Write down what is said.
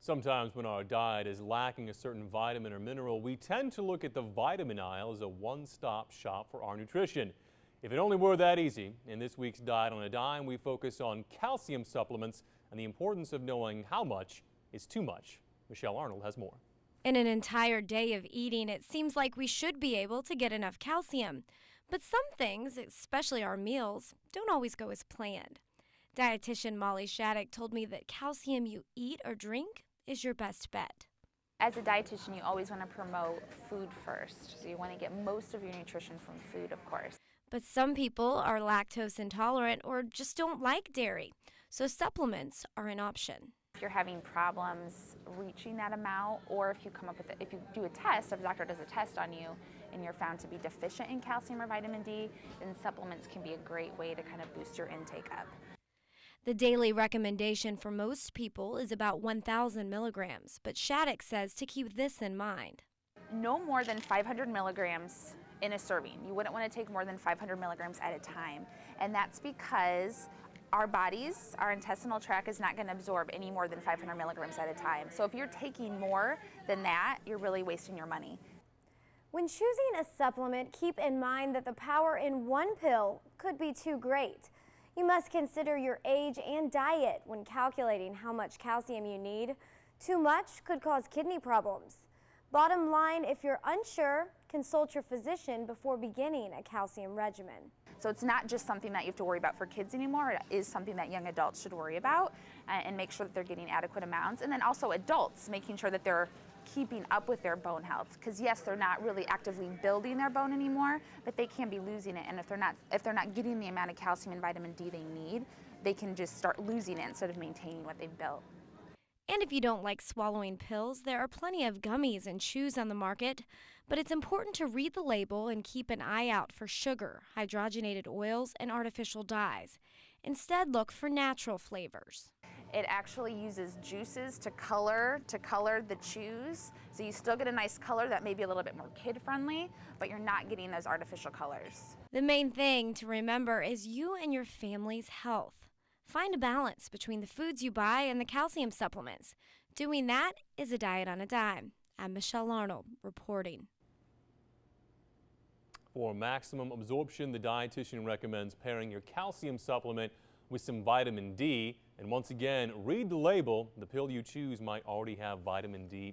Sometimes when our diet is lacking a certain vitamin or mineral, we tend to look at the vitamin aisle as a one-stop shop for our nutrition. If it only were that easy, in this week's Diet on a Dime, we focus on calcium supplements and the importance of knowing how much is too much. Michelle Arnold has more. In an entire day of eating, it seems like we should be able to get enough calcium. But some things, especially our meals, don't always go as planned. Dietitian Molly Shattuck told me that calcium you eat or drink is your best bet. As a dietitian, you always want to promote food first. So you want to get most of your nutrition from food, of course. But some people are lactose intolerant or just don't like dairy, so supplements are an option. If you're having problems reaching that amount, or if you come up with if you do a test, if a doctor does a test on you and you're found to be deficient in calcium or vitamin D, then supplements can be a great way to kind of boost your intake up. The daily recommendation for most people is about 1,000 milligrams, but Shattuck says to keep this in mind. No more than 500 milligrams in a serving. You wouldn't want to take more than 500 milligrams at a time, and that's because our bodies, our intestinal tract is not going to absorb any more than 500 milligrams at a time. So if you're taking more than that, you're really wasting your money. When choosing a supplement, keep in mind that the power in one pill could be too great. You must consider your age and diet when calculating how much calcium you need. Too much could cause kidney problems. Bottom line, if you're unsure, consult your physician before beginning a calcium regimen. So it's not just something that you have to worry about for kids anymore. It is something that young adults should worry about and make sure that they're getting adequate amounts. And then also adults, making sure that they're keeping up with their bone health, because yes, they're not really actively building their bone anymore, but they can be losing it, and if they're not getting the amount of calcium and vitamin D they need, they can just start losing it instead of maintaining what they've built. And if you don't like swallowing pills, there are plenty of gummies and chews on the market, but it's important to read the label and keep an eye out for sugar, hydrogenated oils, and artificial dyes. Instead, look for natural flavors. It actually uses juices to color the chews, so you still get a nice color that may be a little bit more kid-friendly, but you're not getting those artificial colors. The main thing to remember is you and your family's health. Find a balance between the foods you buy and the calcium supplements. Doing that is a Diet on a Dime. I'm Michelle Arnold, reporting. For maximum absorption, the dietitian recommends pairing your calcium supplement with some vitamin D. And once again, read the label. The pill you choose might already have vitamin D